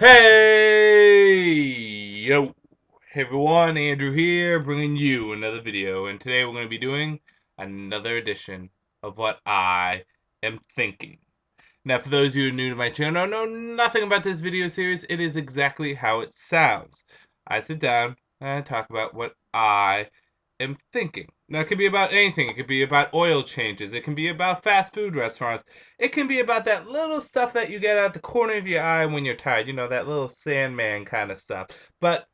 Hey, yo, hey everyone, Andrew here, bringing you another video, and today we're going to be doing another edition of what I am thinking. Now, for those of you who are new to my channel, know nothing about this video series, it is exactly how it sounds. I sit down and I talk about what I am thinking. Now, it could be about anything. It could be about oil changes. It can be about fast food restaurants. It can be about that little stuff that you get out the corner of your eye when you're tired. You know, that little Sandman kind of stuff. But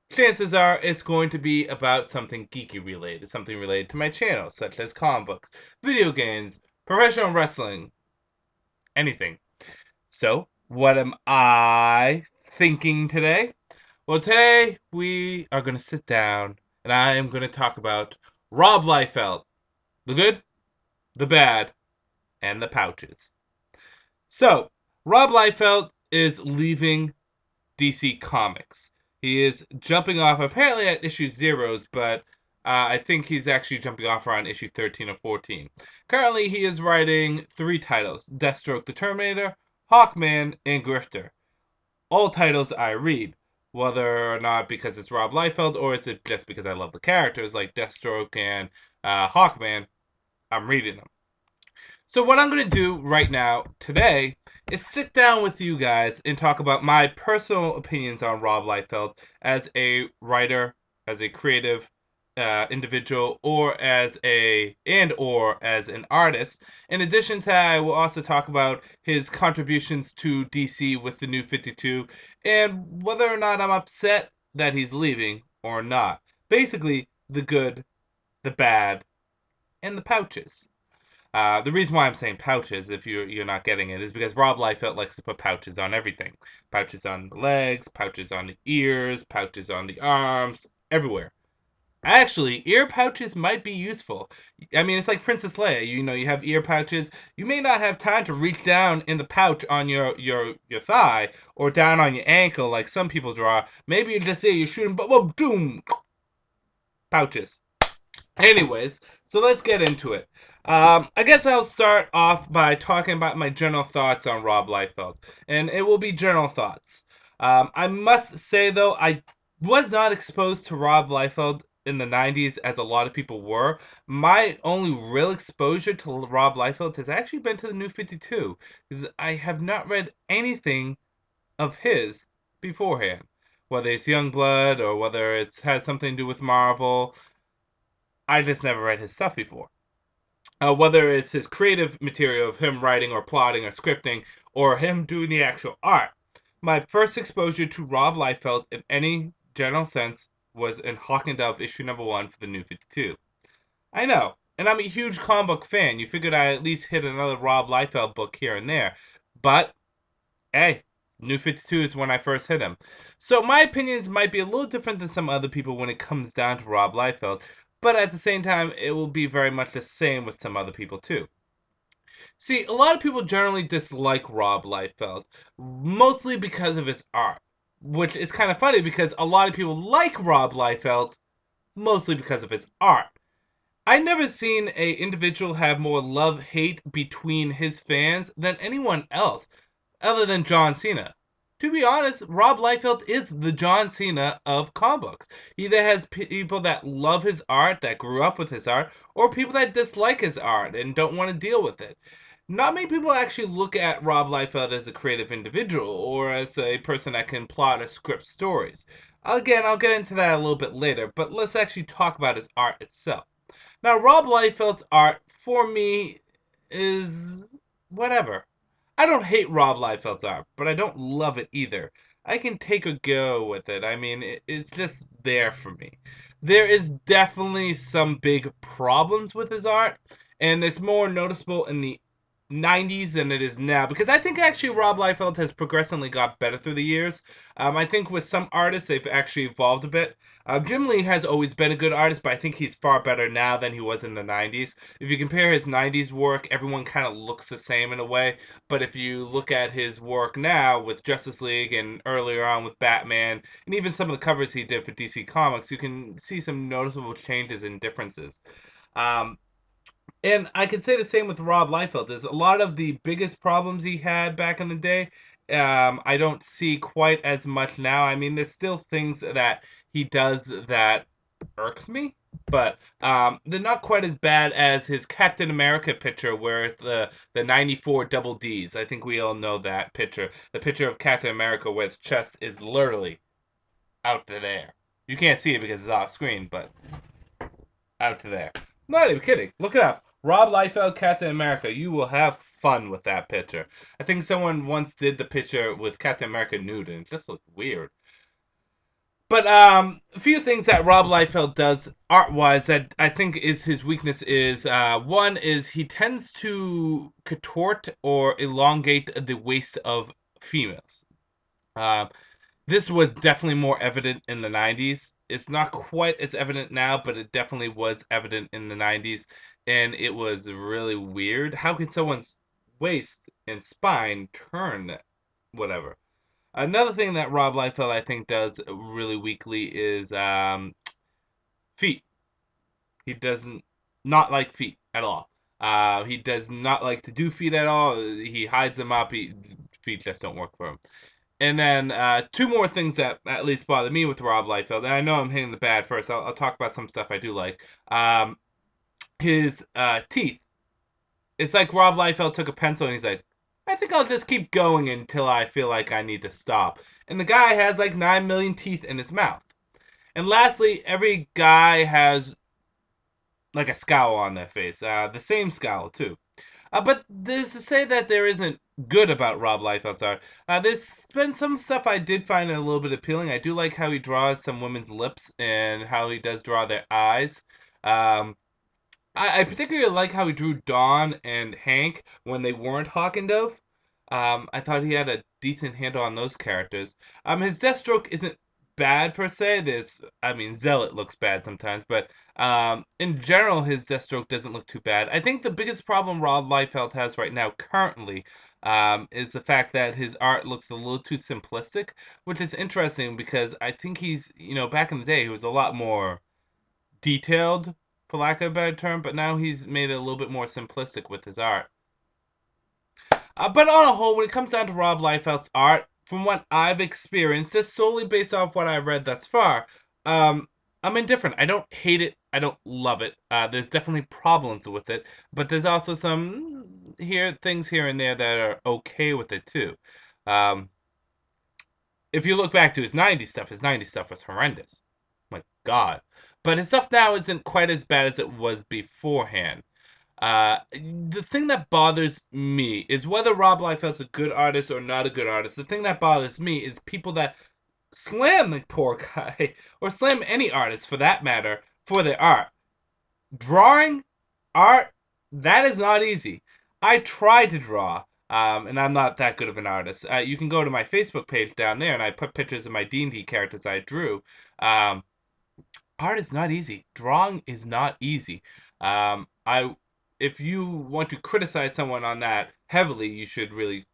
chances are it's going to be about something geeky related, something related to my channel, such as comic books, video games, professional wrestling, anything. So, what am I thinking today? Well, today we are going to sit down and I am going to talk about Rob Liefeld, the good, the bad, and the pouches. So, Rob Liefeld is leaving DC Comics. He is jumping off apparently at issue 0s, but I think he's actually jumping off around issue 13 or 14. Currently, he is writing 3 titles: Deathstroke the Terminator, Hawkman, and Grifter. All titles I read, whether or not because it's Rob Liefeld or is it just because I love the characters like Deathstroke and Hawkman, I'm reading them. So what I'm going to do right now, today, is sit down with you guys and talk about my personal opinions on Rob Liefeld as a writer, as a creative individual, or as an artist. In addition to that, I will also talk about his contributions to DC with the New 52 and whether or not I'm upset that he's leaving or not. Basically, the good, the bad, and the pouches. The reason why I'm saying pouches, if you're not getting it, is because Rob Liefeld likes to put pouches on everything. Pouches on the legs, pouches on the ears, pouches on the arms, everywhere. Actually, ear pouches might be useful. I mean, it's like Princess Leia. You know, you have ear pouches. You may not have time to reach down in the pouch on your thigh or down on your ankle like some people draw. Maybe you just say you're shooting, but boom, pouches. Anyways, so let's get into it. I guess I'll start off by talking about my general thoughts on Rob Liefeld, and it will be general thoughts. I must say, though, I was not exposed to Rob Liefeld in the 90s as a lot of people were. My only real exposure to Rob Liefeld has actually been to the New 52, because I have not read anything of his beforehand. Whether it's Youngblood or whether it has something to do with Marvel, I just never read his stuff before. Whether it's his creative material of him writing or plotting or scripting or him doing the actual art. My first exposure to Rob Liefeld in any general sense was in Hawk and Dove issue #1 for the New 52. I know, and I'm a huge comic book fan. You figured I'd at least hit another Rob Liefeld book here and there. But, hey, New 52 is when I first hit him. So my opinions might be a little different than some other people when it comes down to Rob Liefeld, but at the same time, it will be very much the same with some other people too. See, a lot of people generally dislike Rob Liefeld, mostly because of his art, which is kind of funny because a lot of people like Rob Liefeld, mostly because of his art. I've never seen a individual have more love-hate between his fans than anyone else, other than John Cena. To be honest, Rob Liefeld is the John Cena of comic books. He either has people that love his art, that grew up with his art, or people that dislike his art and don't want to deal with it. Not many people actually look at Rob Liefeld as a creative individual or as a person that can plot or script stories. Again, I'll get into that a little bit later, but let's actually talk about his art itself. Now, Rob Liefeld's art, for me, is whatever. I don't hate Rob Liefeld's art, but I don't love it either. I can take or go with it. I mean, it's just there for me. There is definitely some big problems with his art, and it's more noticeable in the 90s than it is now, because I think actually Rob Liefeld has progressively got better through the years. I think with some artists they've actually evolved a bit. Jim Lee has always been a good artist, but I think he's far better now than he was in the 90s. If you compare his 90s work, everyone kind of looks the same in a way, but if you look at his work now with Justice League and earlier on with Batman, and even some of the covers he did for DC Comics, you can see some noticeable changes and differences. Um, and I could say the same with Rob Liefeld. Is a lot of the biggest problems he had back in the day I don't see quite as much now. I mean, there's still things that he does that irks me, but they're not quite as bad as his Captain America picture, where the '94 double Ds. I think we all know that picture. The picture of Captain America where his chest is literally out to there. You can't see it because it's off screen, but out to there. Not even kidding. Look it up. Rob Liefeld, Captain America. You will have fun with that picture. I think someone once did the picture with Captain America nude, and it just looked weird. But a few things that Rob Liefeld does art-wise that I think is his weakness is one is he tends to contort or elongate the waist of females. Uh, this was definitely more evident in the 90s. It's not quite as evident now, but it definitely was evident in the 90s, and it was really weird. How can someone's waist and spine turn whatever? Another thing that Rob Liefeld I think does really weakly is feet. He doesn't not like feet at all. He does not like to do feet at all. He hides them up. Feet just don't work for him. And then two more things that at least bother me with Rob Liefeld. And I know I'm hitting the bad first. I'll talk about some stuff I do like. His teeth. It's like Rob Liefeld took a pencil and he's like, I think I'll just keep going until I feel like I need to stop. And the guy has like 9 million teeth in his mouth. And lastly, every guy has like a scowl on their face. The same scowl, too. But there's to say that there isn't good about Rob Liefeld's art. There's been some stuff I did find a little bit appealing. I do like how he draws some women's lips and how he does draw their eyes. Um, I particularly like how he drew Dawn and Hank when they weren't Hawk and Dove. I thought he had a decent handle on those characters. His Deathstroke isn't bad per se. I mean, Zealot looks bad sometimes, but in general, his Deathstroke doesn't look too bad. I think the biggest problem Rob Liefeld has right now, currently, is the fact that his art looks a little too simplistic, which is interesting because I think back in the day, he was a lot more detailed, for lack of a better term, but now he's made it a little bit more simplistic with his art. But on a whole, when it comes down to Rob Liefeld's art, from what I've experienced, just solely based off what I've read thus far, I'm indifferent. I don't hate it. I don't love it. There's definitely problems with it, but there's also some things here and there that are okay with it too. Um, if you look back to his '90s stuff was horrendous. My God. But his stuff now isn't quite as bad as it was beforehand. The thing that bothers me is whether Rob Liefeld's a good artist or not a good artist. The thing that bothers me is people that slam the poor guy, or slam any artist for that matter, for their art. Drawing art, that is not easy. I tried to draw, and I'm not that good of an artist. You can go to my Facebook page down there, and I put pictures of my D&D characters I drew. Um, Art is not easy. Drawing is not easy. I If you want to criticize someone on that heavily, you should really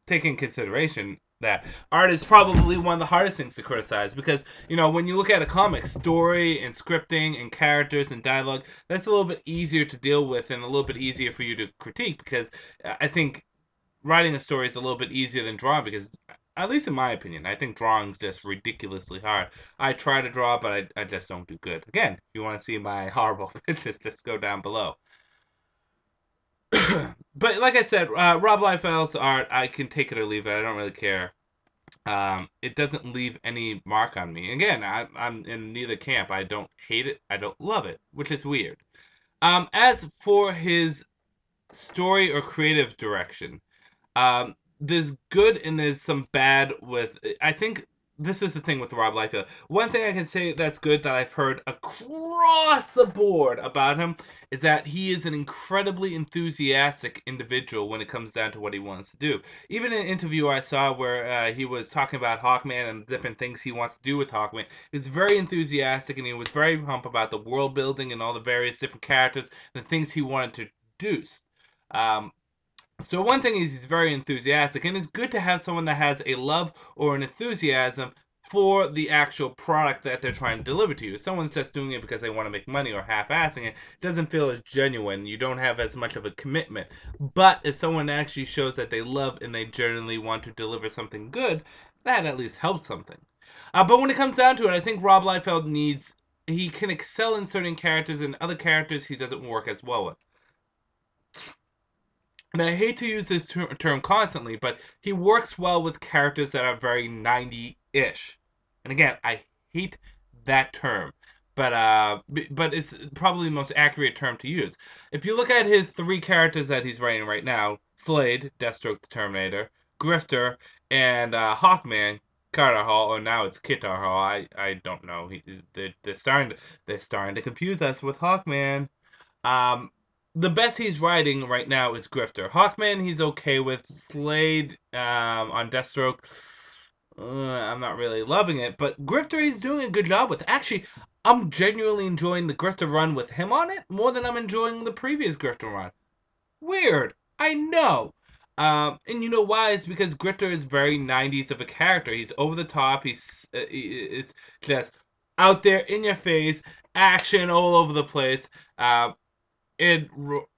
take in consideration that art is probably one of the hardest things to criticize because when you look at a comic story and scripting and characters and dialogue, that's a little bit easier to deal with and a little bit easier for you to critique because I think writing a story is a little bit easier than drawing because, at least in my opinion, I think drawing's just ridiculously hard. I try to draw, but I just don't do good. Again, if you want to see my horrible pictures, just go down below. But like I said, Rob Liefeld's art, I can take it or leave it. I don't really care. It doesn't leave any mark on me. Again, I'm in neither camp. I don't hate it. I don't love it, which is weird. As for his story or creative direction, there's good and there's some bad with. I think this is the thing with Rob Liefeld. One thing I can say that's good that I've heard across the board about him is that he is an incredibly enthusiastic individual when it comes down to what he wants to do. Even in an interview I saw where he was talking about Hawkman and different things he wants to do with Hawkman, he was very enthusiastic and he was very pumped about the world building and all the various different characters and the things he wanted to introduce. So one thing is he's very enthusiastic, and it's good to have someone that has a love or an enthusiasm for the actual product that they're trying to deliver to you. If someone's just doing it because they want to make money or half-assing it, it doesn't feel as genuine. You don't have as much of a commitment. But if someone actually shows that they love and they genuinely want to deliver something good, that at least helps something. But when it comes down to it, I think Rob Liefeld he can excel in certain characters, and other characters he doesn't work as well with. And I hate to use this term constantly, but he works well with characters that are very 90-ish. And again, I hate that term, but it's probably the most accurate term to use. If you look at his three characters that he's writing right now, Slade, Deathstroke the Terminator, Grifter, and Hawkman, Carter Hall, or now it's Kitar Hall. I don't know. They're starting to confuse us with Hawkman. Um, the best he's writing right now is Grifter. Hawkman, he's okay with. Slade on Deathstroke, I'm not really loving it. But Grifter, he's doing a good job with. Actually, I'm genuinely enjoying the Grifter run with him on it more than I'm enjoying the previous Grifter run. Weird. I know. And you know why? It's because Grifter is very 90s of a character. He's over the top. It's just out there in your face, action all over the place. And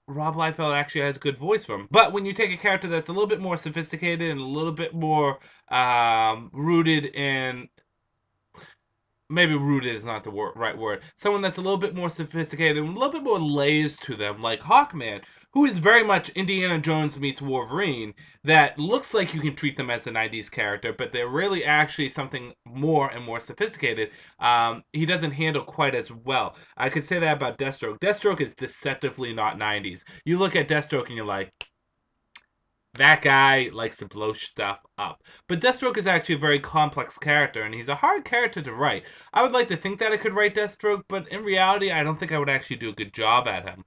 Rob Liefeld actually has a good voice for him. But when you take a character that's a little bit more sophisticated and a little bit more rooted in, maybe rooted is not the right word, someone that's a little bit more sophisticated and a little bit more layers to them, like Hawkman, who is very much Indiana Jones meets Wolverine, that looks like you can treat them as a 90s character, but they're really actually something more and more sophisticated. He doesn't handle quite as well. I could say that about Deathstroke. Deathstroke is deceptively not 90s. You look at Deathstroke and you're like, that guy likes to blow stuff up. But Deathstroke is actually a very complex character, and he's a hard character to write. I would like to think that I could write Deathstroke, but in reality, I don't think I would actually do a good job at him.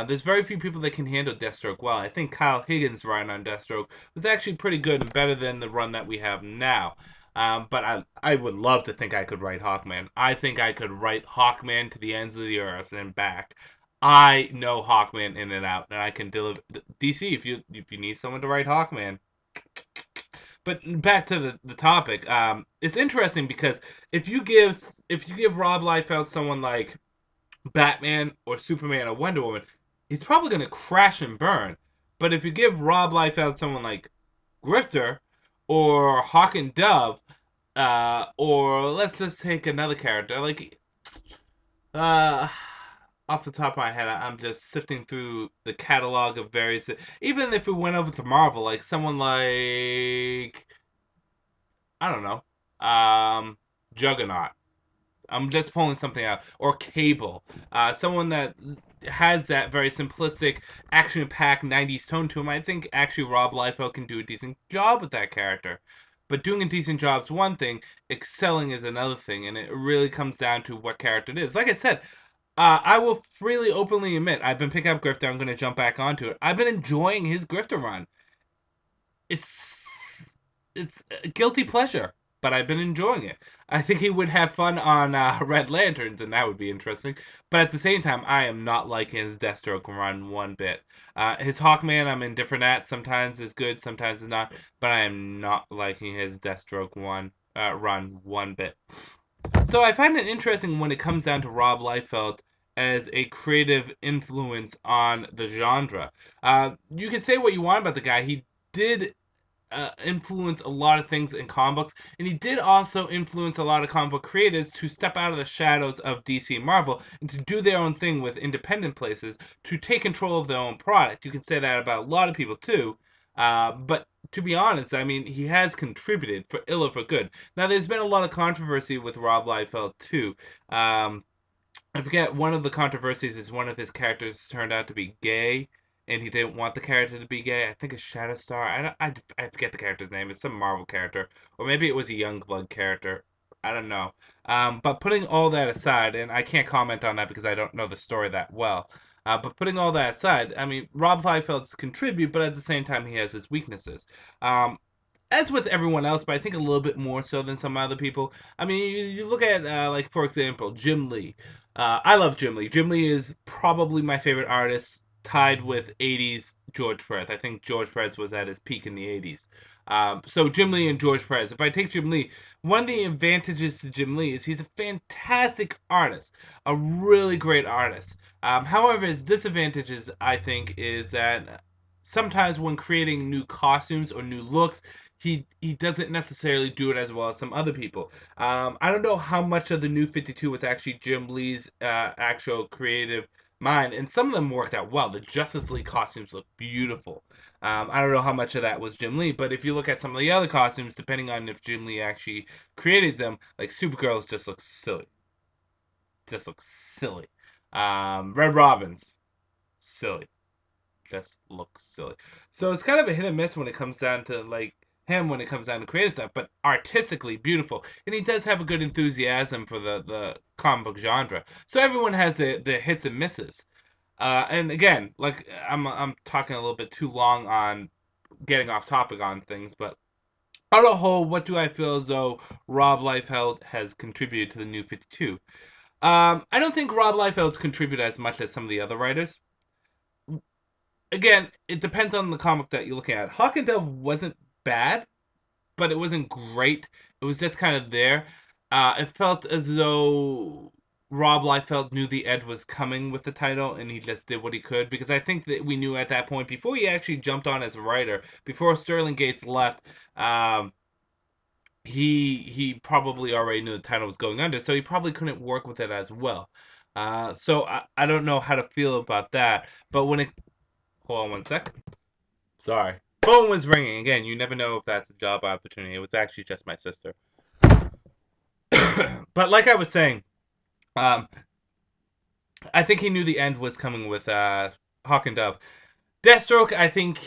There's very few people that can handle Deathstroke well. I think Kyle Higgins' run on Deathstroke was actually pretty good and better than the run that we have now. But I would love to think I could write Hawkman. I think I could write Hawkman to the ends of the earth and back. I know Hawkman in and out, and I can deliver. DC, if you need someone to write Hawkman. But back to the topic, it's interesting because if you give Rob Liefeld someone like Batman or Superman or Wonder Woman, he's probably gonna crash and burn. But if you give Rob Liefeld someone like Grifter or Hawk and Dove, or let's just take another character like uh off the top of my head, I'm just sifting through the catalog of various. Even if we went over to Marvel, like someone like, I don't know, Juggernaut. I'm just pulling something out, or Cable. Someone that has that very simplistic, action-packed '90s tone to him. I think actually Rob Liefeld can do a decent job with that character. But doing a decent job is one thing, excelling is another thing, and it really comes down to what character it is. Like I said, I will freely, openly admit, I've been picking up Grifter. I'm going to jump back onto it. I've been enjoying his Grifter run. It's a guilty pleasure, but I've been enjoying it. I think he would have fun on Red Lanterns, and that would be interesting. But at the same time, I am not liking his Deathstroke run one bit. His Hawkman, I'm indifferent at. Sometimes is good, sometimes is not. But I am not liking his Deathstroke run one bit. So I find it interesting when it comes down to Rob Liefeld as a creative influence on the genre. You can say what you want about the guy. He did influence a lot of things in comic books, and he did also influence a lot of comic book creators to step out of the shadows of DC and Marvel and to do their own thing with independent places, to take control of their own product. You can say that about a lot of people too, but to be honest, I mean, he has contributed for ill or for good. Now, there's been a lot of controversy with Rob Liefeld too. I forget, one of the controversies is one of his characters turned out to be gay, and he didn't want the character to be gay. I think it's Shatterstar. I forget the character's name. It's some Marvel character, or maybe it was a Youngblood character. I don't know. But putting all that aside, and I can't comment on that because I don't know the story that well. But putting all that aside, I mean, Rob Liefeld's contribute, but at the same time, he has his weaknesses. As with everyone else, but I think a little bit more so than some other people. I mean, you look at, like, for example, Jim Lee. I love Jim Lee. Jim Lee is probably my favorite artist, tied with 80s George Perez. I think George Perez was at his peak in the 80s. So Jim Lee and George Perez. If I take Jim Lee, one of the advantages to Jim Lee is he's a fantastic artist, a really great artist. However, his disadvantages, I think, is that sometimes when creating new costumes or new looks, he doesn't necessarily do it as well as some other people. I don't know how much of the New 52 was actually Jim Lee's actual creative mind, and some of them worked out well. The Justice League costumes look beautiful. I don't know how much of that was Jim Lee, but if you look at some of the other costumes, depending on if Jim Lee actually created them, like Supergirl's just looks silly. Just looks silly. Red Robin's silly. Just looks silly. So it's kind of a hit and miss when it comes down to like him when it comes down to creative stuff, but artistically beautiful. And he does have a good enthusiasm for the comic book genre. So everyone has the hits and misses. And again, like I'm talking a little bit too long on getting off topic on things, but on a whole, what do I feel as though Rob Liefeld has contributed to the New 52? I don't think Rob Liefeld's contributed as much as some of the other writers. Again, it depends on the comic that you're looking at. Hawk and Dove wasn't bad, but it wasn't great. It was just kind of there. It felt as though Rob Liefeld knew the end was coming with the title, and he just did what he could. Because I think that we knew at that point, before he actually jumped on as a writer, before Sterling Gates left, he probably already knew the title was going under, so he probably couldn't work with it as well. So I don't know how to feel about that. But when it hold on one sec. Sorry. Phone was ringing. Again, you never know if that's a job opportunity. It was actually just my sister. But like I was saying, um, I think he knew the end was coming with Hawk and Dove. Deathstroke, I think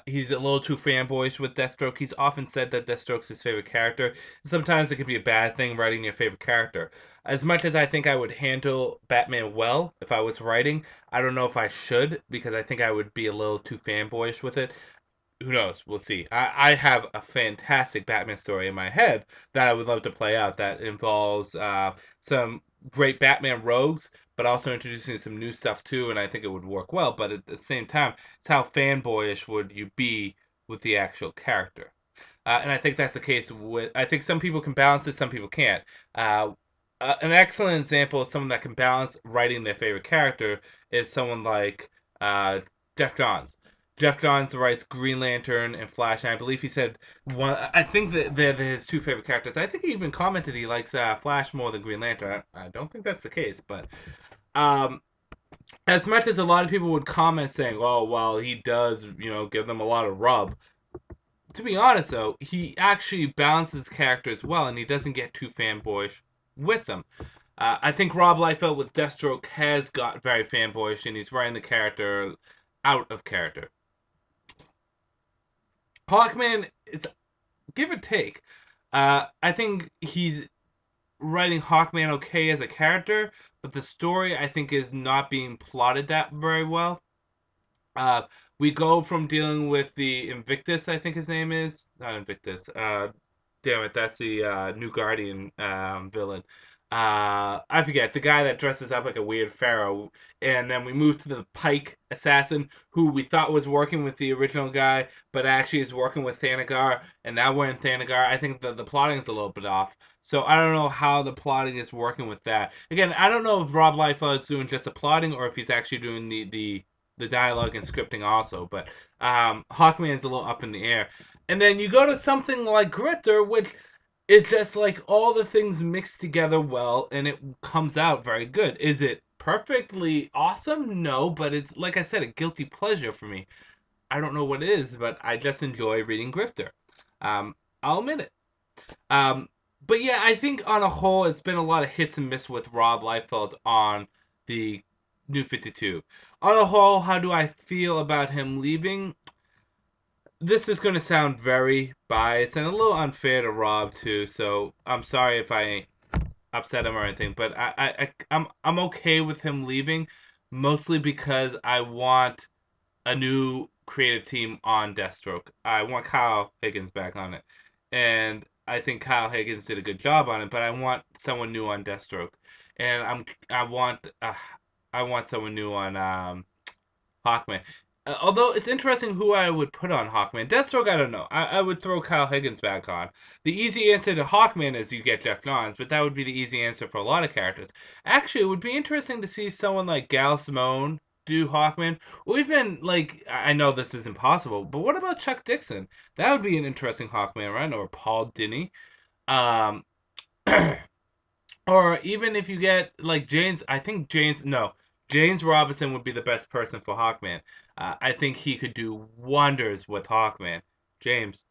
he's a little too fanboyish with Deathstroke. He's often said that Deathstroke's his favorite character. Sometimes it can be a bad thing writing your favorite character. As much as I think I would handle Batman well if I was writing, I don't know if I should because I think I would be a little too fanboyish with it. Who knows? We'll see. I have a fantastic Batman story in my head that I would love to play out that involves some great Batman rogues, but also introducing some new stuff too, and I think it would work well. But at the same time, it's how fanboyish would you be with the actual character? And I think that's the case with. I think some people can balance it, some people can't. An excellent example of someone that can balance writing their favorite character is someone like Jeff Johns. Jeff Johns writes Green Lantern and Flash, and I believe he said one. I think that they're his two favorite characters. I think he even commented he likes Flash more than Green Lantern. I don't think that's the case, but um, as much as a lot of people would comment saying, "Oh, well, he does, give them a lot of rub." To be honest, though, he actually balances characters well, and he doesn't get too fanboyish with them. I think Rob Liefeld with Deathstroke has got very fanboyish, and he's writing the character out of character. Hawkman is give or take. I think he's writing Hawkman okay as a character, but the story I think is not being plotted that very well. Uh, we go from dealing with the Invictus, I think his name is. Not Invictus. Damn it, that's the New Guardian villain. I forget the guy that dresses up like a weird pharaoh, and then we move to the Pike assassin, who we thought was working with the original guy, but actually is working with Thanagar, and now we're in Thanagar. I think the plotting is a little bit off, so I don't know how the plotting is working with that. Again, I don't know if Rob Liefeld is doing just the plotting or if he's actually doing the dialogue and scripting also, but Hawkman's a little up in the air. And then you go to something like Grifter, which is just like all the things mixed together well, and it comes out very good. Is it perfectly awesome? No, but it's, like I said, a guilty pleasure for me. I don't know what it is, but I just enjoy reading Grifter. I'll admit it. Um, but yeah, I think on a whole, it's been a lot of hits and miss with Rob Liefeld on the New 52. On a whole, how do I feel about him leaving? This is going to sound very biased and a little unfair to Rob too, so I'm sorry if I upset him or anything, but I'm okay with him leaving, mostly because I want a new creative team on Deathstroke. I want Kyle Higgins back on it, and I think Kyle Higgins did a good job on it. But I want someone new on Deathstroke, and I want someone new on Hawkman. Although it's interesting who I would put on Hawkman. Deathstroke, I don't know. I would throw Kyle Higgins back on. The easy answer to Hawkman is you get Jeff Johns, but that would be the easy answer for a lot of characters. Actually, it would be interesting to see someone like Gal Simone do Hawkman, or even like I know this is impossible, but what about Chuck Dixon? That would be an interesting Hawkman, right? Or Paul Dini. Um, Or even if you get like James, I think James Robinson would be the best person for Hawkman. I think he could do wonders with Hawkman. James, if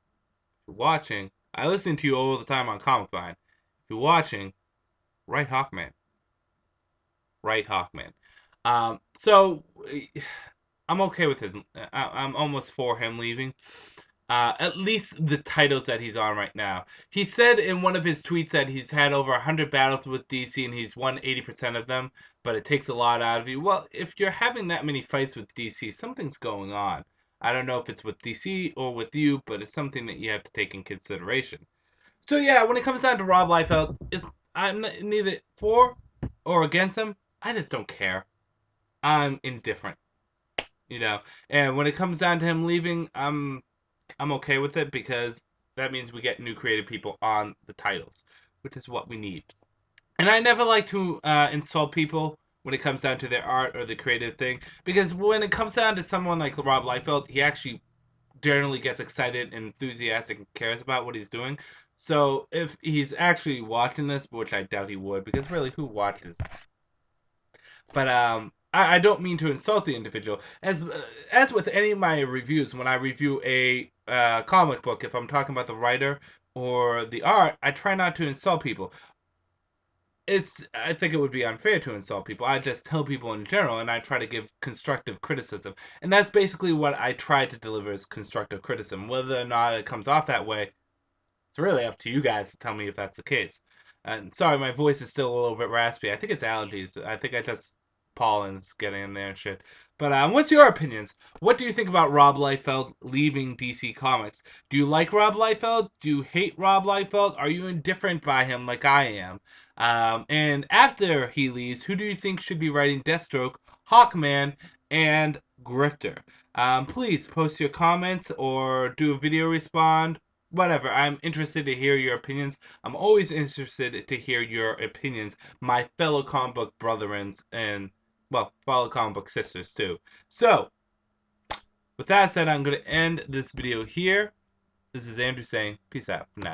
you're watching, I listen to you all the time on Comic Vine. If you're watching, write Hawkman. Write Hawkman. So I'm okay with his. I'm almost for him leaving. At least the titles that he's on right now. He said in one of his tweets that he's had over 100 battles with DC and he's won 80% of them, but it takes a lot out of you. Well, if you're having that many fights with DC, something's going on. I don't know if it's with DC or with you, but it's something that you have to take in consideration. So yeah, when it comes down to Rob Liefeld, I'm neither for or against him. I just don't care. I'm indifferent, you know. And when it comes down to him leaving, I'm okay with it because that means we get new creative people on the titles, which is what we need. And I never like to insult people when it comes down to their art or the creative thing, because when it comes down to someone like Rob Liefeld, he actually generally gets excited and enthusiastic and cares about what he's doing. So if he's actually watching this, which I doubt he would, because really, who watches? But I don't mean to insult the individual. As with any of my reviews, when I review a comic book, if I'm talking about the writer or the art, I try not to insult people. I think it would be unfair to insult people. I just tell people in general, and I try to give constructive criticism, and that's basically what I try to deliver is constructive criticism. Whether or not it comes off that way, it's really up to you guys to tell me if that's the case. And sorry, my voice is still a little bit raspy. I think it's allergies. I think I just pollen's getting in there and shit. But what's your opinions? What do you think about Rob Liefeld leaving DC Comics? Do you like Rob Liefeld? Do you hate Rob Liefeld? Are you indifferent by him like I am? And after he leaves, who do you think should be writing Deathstroke, Hawkman, and Grifter? Please post your comments or do a video respond, whatever. I'm interested to hear your opinions. I'm always interested to hear your opinions, my fellow comic book brethrens and, well, fellow comic book sisters too. So, with that said, I'm going to end this video here. This is Andrew saying peace out for now.